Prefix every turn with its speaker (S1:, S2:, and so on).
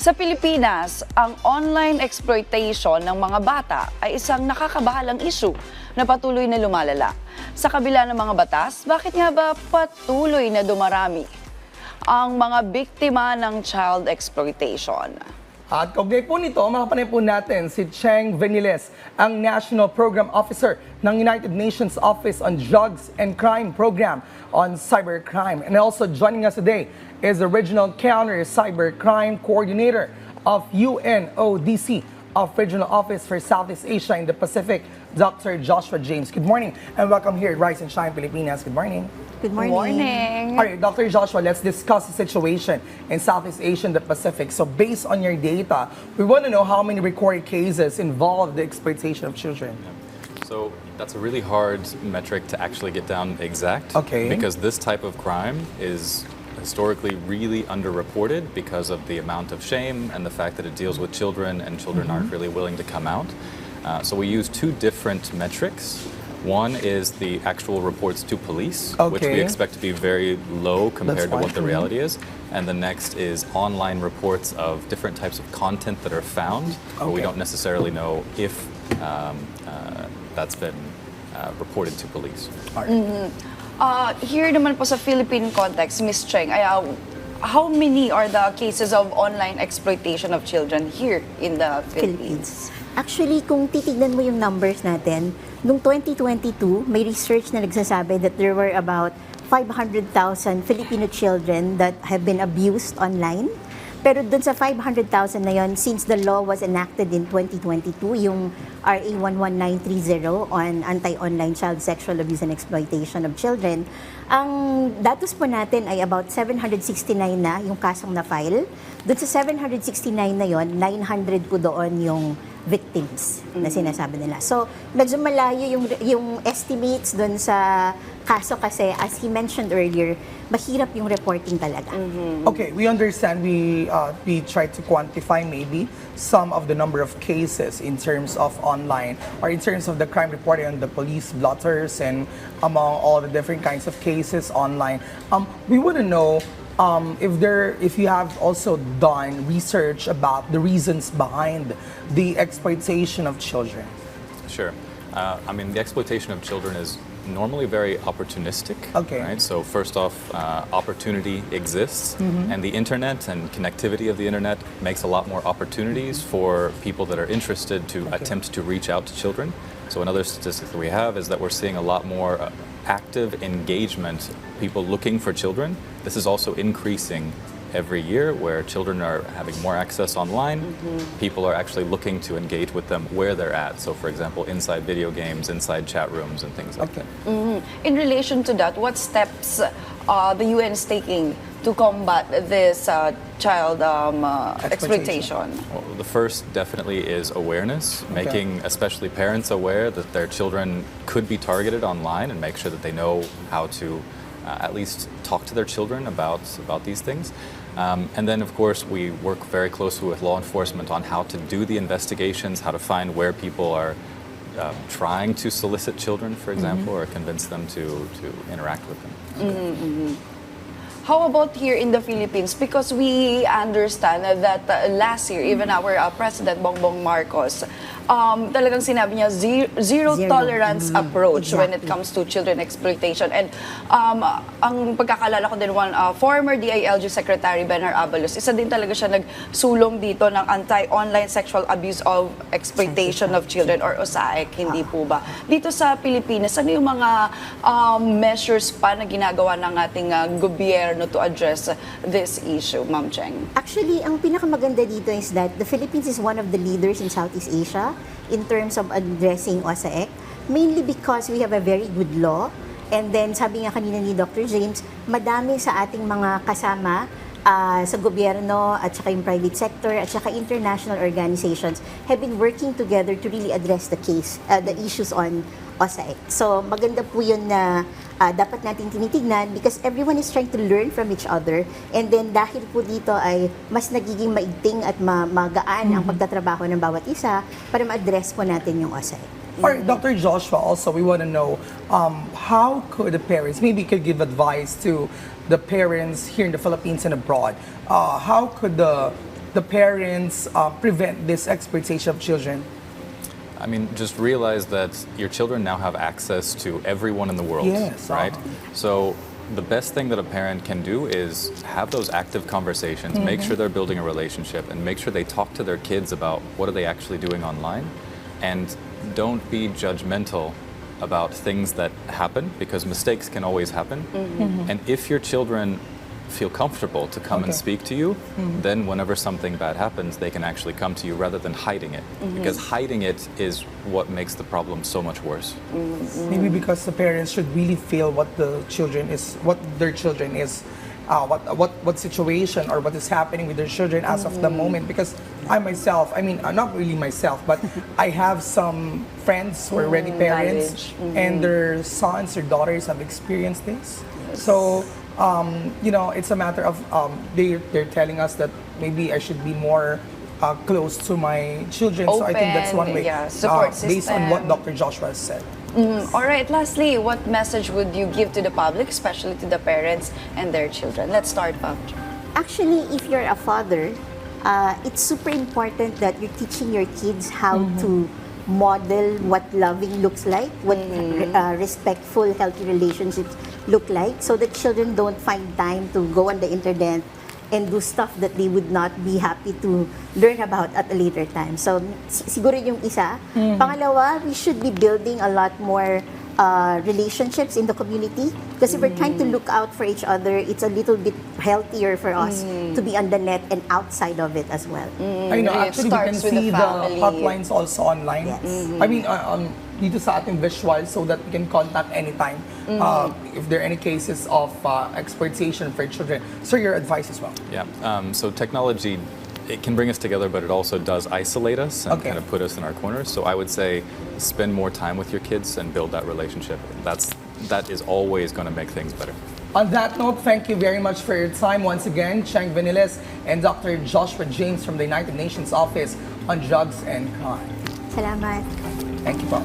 S1: Sa Pilipinas, ang online exploitation ng mga bata ay isang nakakabahalang issue na patuloy na lumalala. Sa kabila ng mga batas, bakit nga ba patuloy na dumarami ang mga biktima ng child exploitation?
S2: At kaugnay po nito, makapanay po natin si Cheng Veniles, ang National Program Officer ng United Nations Office on Drugs and Crime Program on Cybercrime. And also joining us today is the Regional Counter Cybercrime Coordinator of UNODC of Regional Office for Southeast Asia and the Pacific, Dr. Joshua James. Good morning and welcome here at Rise and Shine Pilipinas. Good morning.
S3: Good morning.
S1: Good morning.
S2: All right, Dr. Joshua, let's discuss the situation in Southeast Asia and the Pacific. So based on your data, we want to know how many recorded cases involve the exploitation of children.
S4: So that's a really hard metric to actually get down exact.
S2: Okay.
S4: Because this type of crime is historically really underreported because of the amount of shame and the fact that it deals with children and children aren't really willing to come out. So we use two different metrics. One is the actual reports to police, which we
S2: Okay.
S4: expect to be very low compared to
S2: That's
S4: what the
S2: fine.
S4: reality is. And the next is online reports of different types of content that are found, but we
S2: Okay.
S4: don't necessarily know if that's been reported to police.
S1: Here naman po sa Philippine context, Ms. Cheng, how many are the cases of online exploitation of children here in the Philippines?
S3: Actually, kung titignan mo yung numbers natin, noong 2022, may research na nagsasabi that there were about 500,000 Filipino children that have been abused online. Pero dun sa 500,000 na yon, since the law was enacted in 2022, yung RA 11930 on anti-online child sexual abuse and exploitation of children, ang datos po natin ay about 769 na yung kasong na-file. Dun sa 769 na yon, 900 po doon yung victims na sinasabi nila. So, medyo malayo yung estimates doon sa kaso kasi, as he mentioned earlier, mahirap yung reporting talaga.
S2: Okay, we understand we try to quantify maybe some of the number of cases in terms of online or in terms of the crime reported on the police blotters and among all the different kinds of cases online. We want to know if you have also done research about the reasons behind the exploitation of children.
S4: Sure. I mean, the exploitation of children is normally very opportunistic.
S2: Okay.
S4: Right? So first off, opportunity exists, and the internet and connectivity of the internet makes a lot more opportunities for people that are interested to attempt to reach out to children. So another statistic that we have is that we're seeing a lot more active engagement, people looking for children. This is also increasing every year, where children are having more access online. People are actually looking to engage with them where they're at. So for example, inside video games, inside chat rooms and things like that.
S1: In relation to that, what steps the UN is taking to combat this child exploitation?
S4: Well, the first definitely is awareness, making especially parents aware that their children could be targeted online and make sure that they know how to at least talk to their children about these things. And then, of course, we work very closely with law enforcement on how to do the investigations, how to find where people are trying to solicit children, for example, or convince them to interact with them.
S1: How about here in the Philippines? Because we understand that last year, even our President Bongbong Marcos, talagang sinabi niya zero tolerance approach when it comes to children exploitation. And ang pagkakalala ko din, former DILG Secretary Benar Abalos, isa din talaga siya nagsulong dito ng anti-online sexual abuse of exploitation of children or OSAEC, hindi po ba? Dito sa Pilipinas, ano yung mga measures pa na ginagawa ng ating gobyerno to address this issue, Ma'am Cheng?
S3: Actually, ang pinakamaganda dito is that the Philippines is one of the leaders in Southeast Asia in terms of addressing OSAEC, mainly because we have a very good law. And then, sabi nga kanina ni Dr. James, madami sa ating mga kasama sa gobyerno at saka yung private sector at saka international organizations have been working together to really address the issues on OSAEC. So, maganda po yun na dapat natin tinitignan because everyone is trying to learn from each other, and then dahil po dito ay mas nagiging maigting at magaan ang pagtatrabaho ng bawat isa para ma-address po natin yung OSAEC.
S2: Or Dr. Joshua, also we want to know how could the parents, maybe you could give advice to the parents here in the Philippines and abroad, how could the the parents prevent this exploitation of children?
S4: I mean, just realize that your children now have access to everyone in the world,
S2: Yes,
S4: right? So the best thing that a parent can do is have those active conversations, make sure they're building a relationship, and make sure they talk to their kids about what are they actually doing online, and don't be judgmental about things that happen, because mistakes can always happen. And if your children feel comfortable to come and speak to you, then whenever something bad happens, they can actually come to you rather than hiding it. Because hiding it is what makes the problem so much worse.
S2: Maybe because the parents should really feel what their children is, what situation or what is happening with their children as of the moment. Because I myself, I mean, not really myself, but I have some friends who are already parents, and their sons or daughters have experienced this. So, you know, it's a matter of they're telling us that maybe I should be more close to my children. So I think that's one way,
S1: support
S2: based on what
S1: system.
S2: Dr. Joshua said.
S1: All right, lastly, what message would you give to the public, especially to the parents and their children? Let's start, Pam.
S3: Actually, if you're a father, it's super important that you're teaching your kids how to model what loving looks like, what respectful, healthy relationships look like, so that children don't find time to go on the internet and do stuff that they would not be happy to learn about at a later time. So, siguro yung isa. Pangalawa, we should be building a lot more relationships in the community, because if we're trying to look out for each other, it's a little bit healthier for us to be on the net and outside of it as well.
S2: I know,
S1: It
S2: actually we can
S1: starts with the
S2: see the
S1: family.
S2: hotlines also online.
S3: Yes.
S2: I mean, dito sa ating visual, so that we can contact anytime if there are any cases of exploitation for children. So your advice as well.
S4: Yeah, so technology, it can bring us together, but it also does isolate us and
S2: Okay.
S4: kind of put us in our corners. So I would say spend more time with your kids and build that relationship. That is always going to make things better.
S2: On that note, thank you very much for your time once again, Cheng Veniles and Dr. Joshua James from the United Nations Office on Drugs and Crime.
S3: Salamat.
S2: Thank you po.